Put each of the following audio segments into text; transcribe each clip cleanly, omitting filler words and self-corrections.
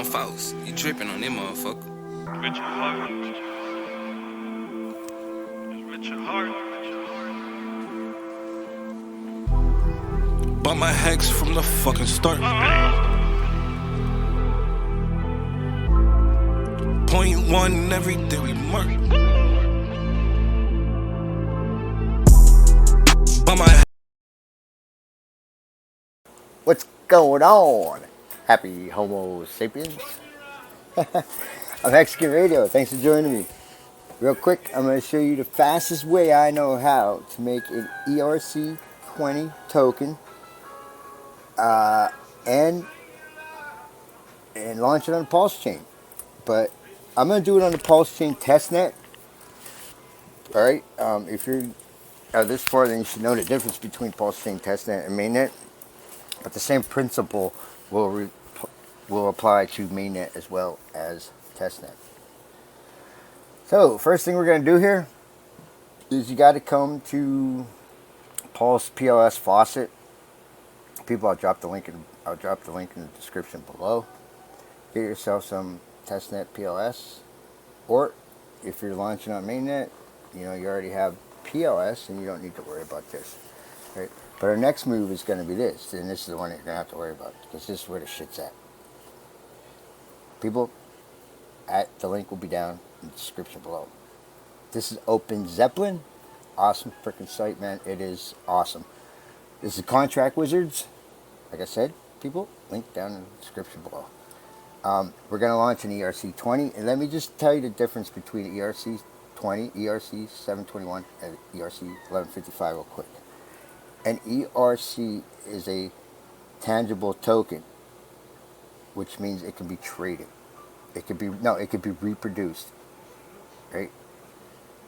on Faust. You tripping on them motherfucker. With your heart. With your heart. Bought my hex from the fucking start. .1 every day we mark. Bought my. What's going on? Happy Homo sapiens. I'm HexicanRadio. Thanks for joining me. Real quick, I'm going to show you the fastest way I know how to make an ERC-20 token and launch it on the PulseChain. But I'm going to do it on the PulseChain testnet. Alright, if you're this far, then you should know the difference between PulseChain testnet and mainnet. But the same principle will apply to mainnet as well as testnet. So first thing we're going to do here is you got to come to Pulse PLS faucet. People, I'll drop the link in the description below. Get yourself some testnet PLS, or if you're launching on mainnet, you already have PLS and you don't need to worry about this. Right? But our next move is going to be this, and this is the one that you're going to have to worry about, because this is where the shit's at. People, the link will be down in the description below. This is Open Zeppelin. Awesome freaking site, man. It is awesome. This is Contract Wizards. Like I said, people, link down in the description below. We're going to launch an ERC-20, and let me just tell you the difference between ERC-20, ERC-721, and ERC-1155 real quick. An ERC is a tangible token, which means it can be traded. It could be reproduced, right?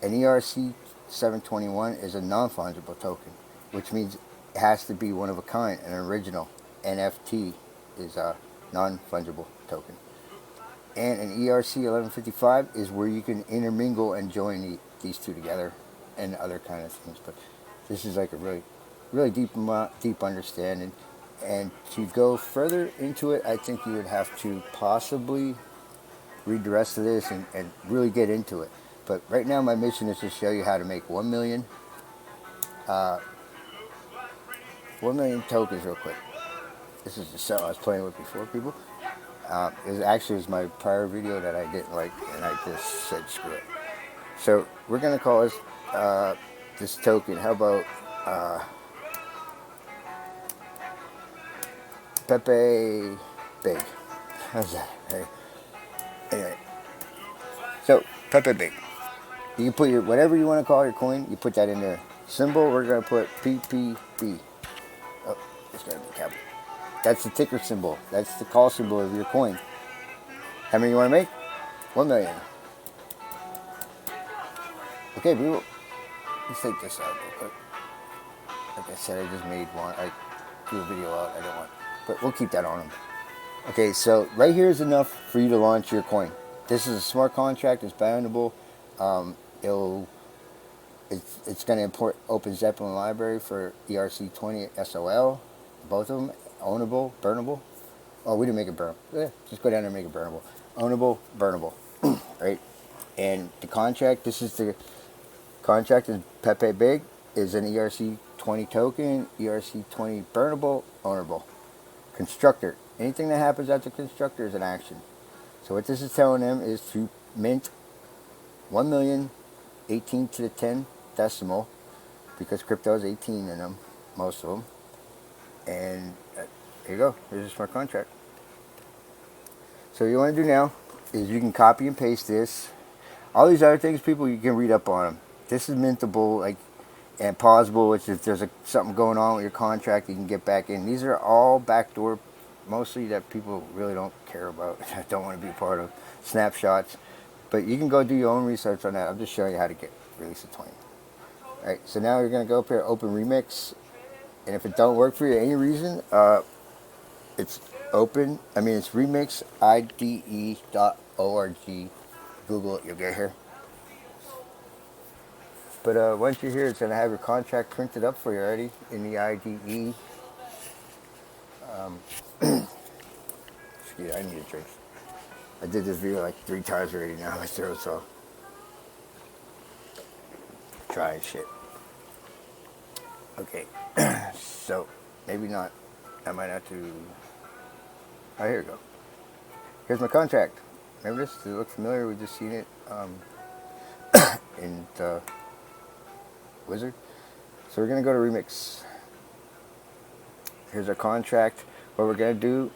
An ERC-721 is a non-fungible token, which means it has to be one of a kind, an original. NFT is a non-fungible token. And an ERC-1155 is where you can intermingle and join these two together and other kind of things. But this is like a really deep understanding. And to go further into it, I think you would have to possibly read the rest of this and really get into it. But right now my mission is to show you how to make 1 million 1 million tokens real quick. This is the cell I was playing with before, people. It was my prior video that I didn't like, and I just said screw it. So we're going to call this token, how about Pepe Big. How's that? Hey. Anyway. So, Pepe Big. You can put whatever you want to call your coin, you put that in there. Symbol, we're going to put PPB. Oh, it's got to be capital. That's the ticker symbol. That's the call symbol of your coin. How many you want to make? 1 million. Okay, people. Let's take this out real quick. Like I said, I just made one. I threw a video out. I didn't want. But we'll keep that on them. Okay, so right here is enough for you to launch your coin. This is a smart contract. It's boundable. It's going to import Open Zeppelin library for ERC-20 SOL. Both of them ownable, burnable. Oh, we didn't make it burnable. Yeah, just go down there and make it burnable. Ownable, burnable. Right? And the contract. This is the contract. Is Pepe Big is an ERC-20 token. ERC-20 burnable, ownable. Constructor. Anything that happens after constructor is an action. So what this is telling them is to mint 1,018 to the 10 decimal, because crypto is 18 in them, most of them. And here you go. Here's a smart contract. So what you want to do now is you can copy and paste this. All these other things, people, you can read up on them. This is mintable, and pausable, which if there's something going on with your contract, you can get back in. These are all backdoor, mostly that people really don't care about, don't want to be part of, snapshots. But you can go do your own research on that. I'm just showing you how to get release of 20. Alright, so now you're going to go up here, open remix. And if it don't work for you any reason, it's remixide.org. Google it, you'll get here. But once you're here, it's going to have your contract printed up for you already in the IDE. Excuse me, I need a drink. I did this video like 3 times already now. My throat's all dry and shit. Okay, so maybe not. I might have to. Oh, here we go. Here's my contract. Remember this? Does it look familiar? We just seen it in the Wizard. So we're gonna go to Remix. Here's our contract. What we're gonna do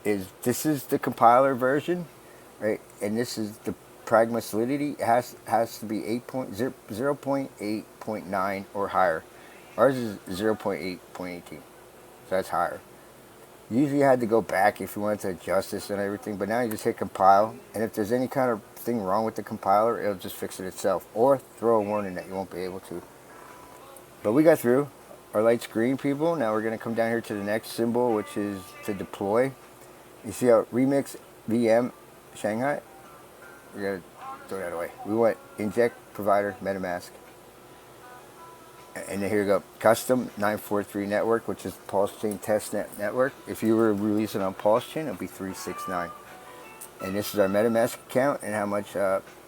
is this is the compiler version, right? And this is the pragma solidity. It has to be 0.8.9 or higher. Ours is 0.8.18, so that's higher. Usually you had to go back if you wanted to adjust this and everything, but now you just hit compile, and if there's any kind of thing wrong with the compiler, it'll just fix it itself, or throw a warning that you won't be able to. But we got through. Our light's green, people. Now we're going to come down here to the next symbol, which is to deploy. You see how Remix VM Shanghai? We're going to throw that away. We want inject provider MetaMask. And here you go. Custom 943 network, which is PulseChain testnet network. If you were releasing on PulseChain, it'll be 369. And this is our MetaMask account and how much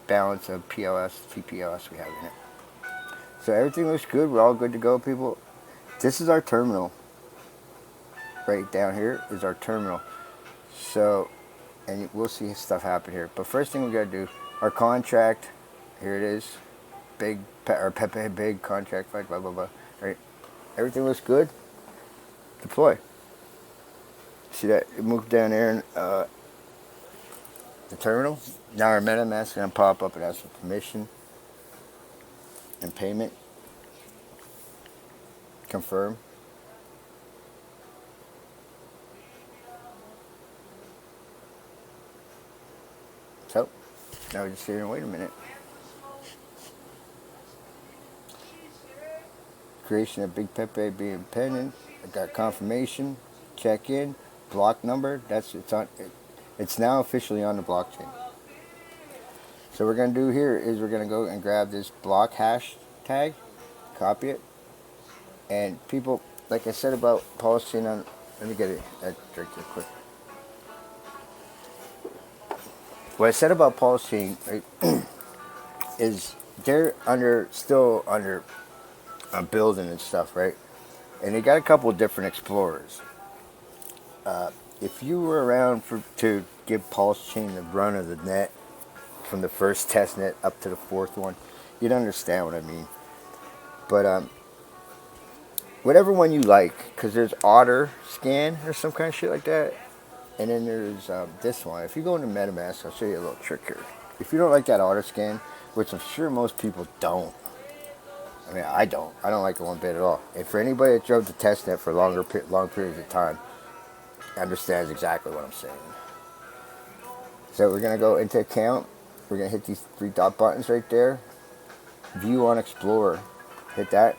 balance of TPLS we have in it. So everything looks good. We're all good to go, people. This is our terminal. Right down here is our terminal. So, and we'll see stuff happen here. But first thing we got to do, our contract. Here it is. Big, or Pepe, big contract, blah, blah, blah. Right. Everything looks good. Deploy. See that? It moved down there and the terminal. Now our MetaMask is going to pop up and ask for permission and payment. Confirm. So, now we're just sitting and wait a minute. Creation of Big Pepe being pending. I got confirmation. Check in. Block number. It's now officially on the blockchain. So what we're going to do here is we're going to go and grab this block hash tag, copy it, and people, like I said about PulseChain on, let me get it, that drink real quick. What I said about PulseChain, right, is they're still under building and stuff, right? And they got a couple of different explorers. If you were around to give PulseChain the run of the net from the first test net up to the 4th one, you'd understand what I mean. But whatever one you like, because there's Otter Scan or some kind of shit like that, and then there's this one. If you go into MetaMask, I'll show you a little trick here. If you don't like that Otter Scan, which I'm sure most people don't, I mean, I don't like it one bit at all. And for anybody that drove the testnet for long periods of time, understands exactly what I'm saying. So we're going to go into account. We're going to hit these 3 dot buttons right there. View on Explorer. Hit that.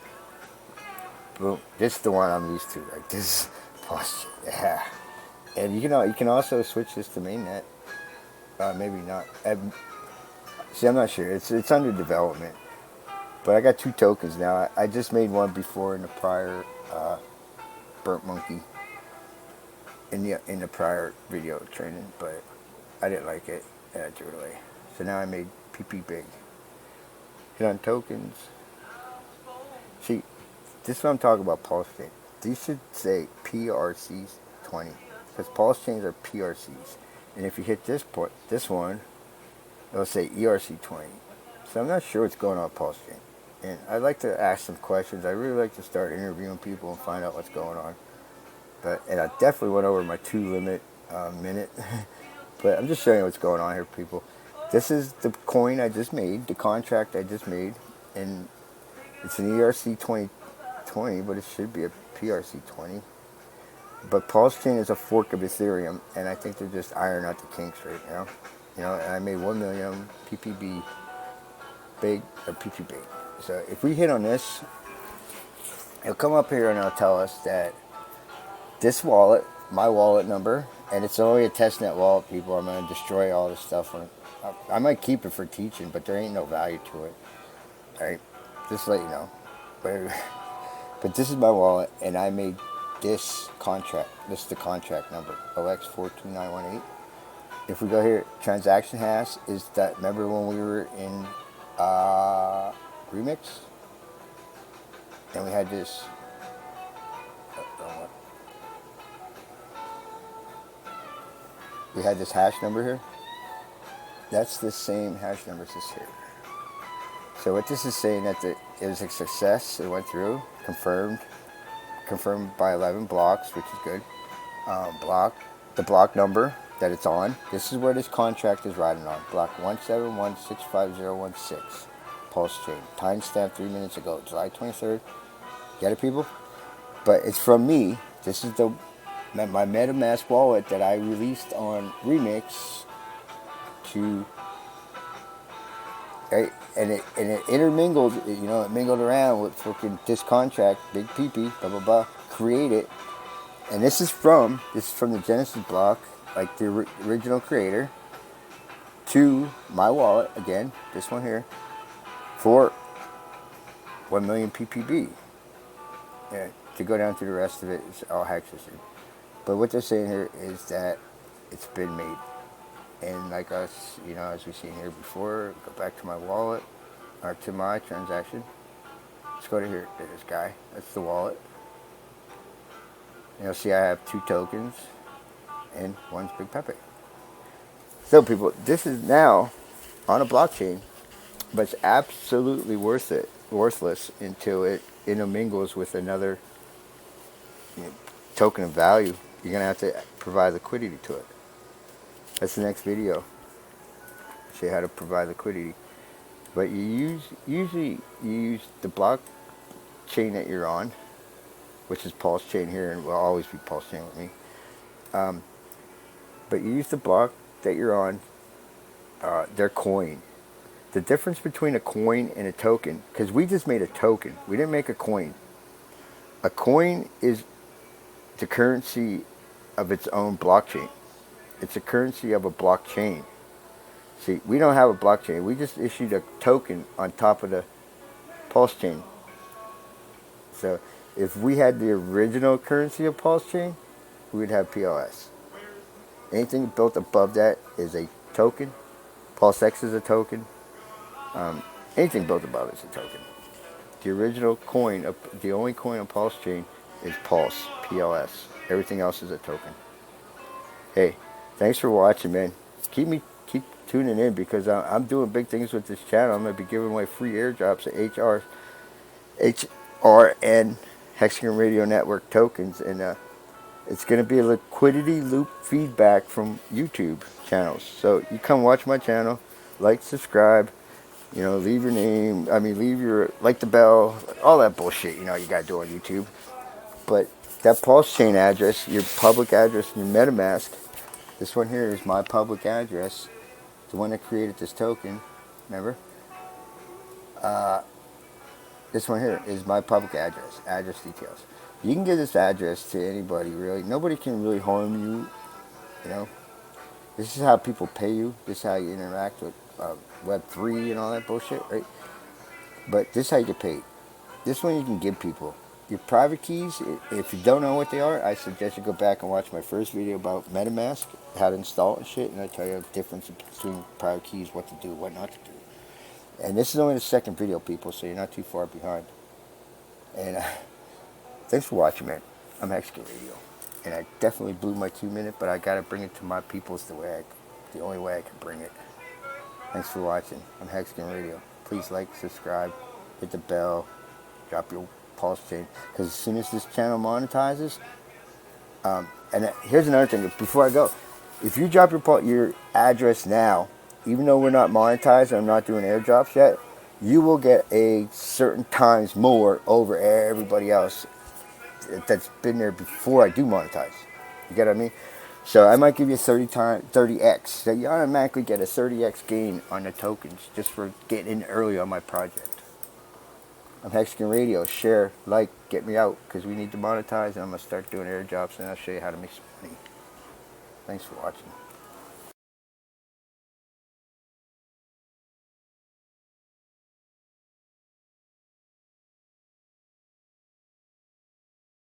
Boom. This is the one I'm used to. Like this. Yeah. And you can also switch this to mainnet. Maybe not. See, I'm not sure. It's under development. But I got 2 tokens now. I just made one before in the prior Burnt Monkey. In the prior video training, but I didn't like it and I threw it away. So now I made PP big. Hit on tokens. See, this is what I'm talking about PulseChain. These should say PRC-20 because PulseChains are PRCs. And if you hit this one, it'll say ERC-20. So I'm not sure what's going on with PulseChain. And I'd like to ask some questions. I really like to start interviewing people and find out what's going on. And I definitely went over my 2 limit minute. But I'm just showing you what's going on here, people. This is the coin I just made, the contract I just made. And it's an ERC-20, but it should be a PRC-20. But PulseChain is a fork of Ethereum, and I think they're just ironing out the kinks right now. You know, and I made 1 million PPB big, or PP big. So if we hit on this, it'll come up here and it'll tell us that this wallet, my wallet number, and it's only a testnet wallet, people. I'm going to destroy all this stuff. I might keep it for teaching, but there ain't no value to it. Alright? Just to let you know. But this is my wallet, and I made this contract. This is the contract number, OX42918. if we go here, transaction hash is that, remember when we were in Remix? And we had this, we had this hash number here. That's the same hash number as this here. So what this is saying that it was a success. It went through, confirmed by 11 blocks, which is good. The block number that it's on. This is where this contract is riding on. Block 171650016. PulseChain. Timestamp 3 minutes ago, July 23rd. Get it, people? But it's from me. This is my MetaMask wallet that I released on Remix to. Right? And it intermingled, it mingled around with freaking this contract, Big PP, blah blah blah, created. And this is from the Genesis block, like the original creator, to my wallet, again, this one here, for 1 million PPB. Yeah, to go down through the rest of it, it's all Hexicin. But what they're saying here is that it's been made. And like us, as we've seen here before, go back to my wallet, or to my transaction. Let's go to here, to this guy. That's the wallet. You'll see I have 2 tokens, and one's Big Pepe. So people, this is now on a blockchain, but it's absolutely worthless until it intermingles with another token of value. You're going to have to provide liquidity to it. That's the next video. Show you how to provide liquidity. But usually you use the blockchain that you're on, which is PulseChain here, and will always be PulseChain with me. But you use the block that you're on, their coin. The difference between a coin and a token, because we just made a token. We didn't make a coin. A coin is the currency of its own blockchain. It's a currency of a blockchain. See, we don't have a blockchain. We just issued a token on top of the PulseChain. So if we had the original currency of PulseChain, we would have PLS. Anything built above that is a token. PLSX is a token. Anything built above it is a token. The original coin, the only coin on PulseChain is Pulse, PLS. Everything else is a token. Hey, thanks for watching, man. Keep tuning in, because I'm doing big things with this channel. I'm going to be giving away free airdrops of HRN Hexican Radio Network tokens, and it's going to be a liquidity loop feedback from YouTube channels. So you come watch my channel, like, subscribe, leave your name, like the bell, all that bullshit, you got to do on YouTube. But that PulseChain address, your public address in your MetaMask, this one here is my public address, the one that created this token, remember? This one here is my public address details. You can give this address to anybody, really. Nobody can really harm you, This is how people pay you. This is how you interact with Web3 and all that bullshit, right? But this is how you get paid. This one you can give people. Your private keys, if you don't know what they are, I suggest you go back and watch my first video about MetaMask, how to install it and shit, and I tell you the difference between private keys, what to do, what not to do. And this is only the second video, people, so you're not too far behind. And thanks for watching, man. I'm HexicanRadio, and I definitely blew my 2 minute, but I gotta bring it to my peoples the only way I can bring it. Thanks for watching. I'm HexicanRadio. Please like, subscribe, hit the bell, drop your PulseChain, because as soon as this channel monetizes, and here's another thing before I go, if you drop your address now, even though we're not monetized and I'm not doing airdrops yet, you will get a certain times more over everybody else that's been there before I do monetize. You get what I mean? So I might give you 30x, so you automatically get a 30x gain on the tokens just for getting in early on my project. I'm HexicanRadio. Share, like, get me out, because we need to monetize, and I'm going to start doing airdrops, and I'll show you how to make some money. Thanks for watching.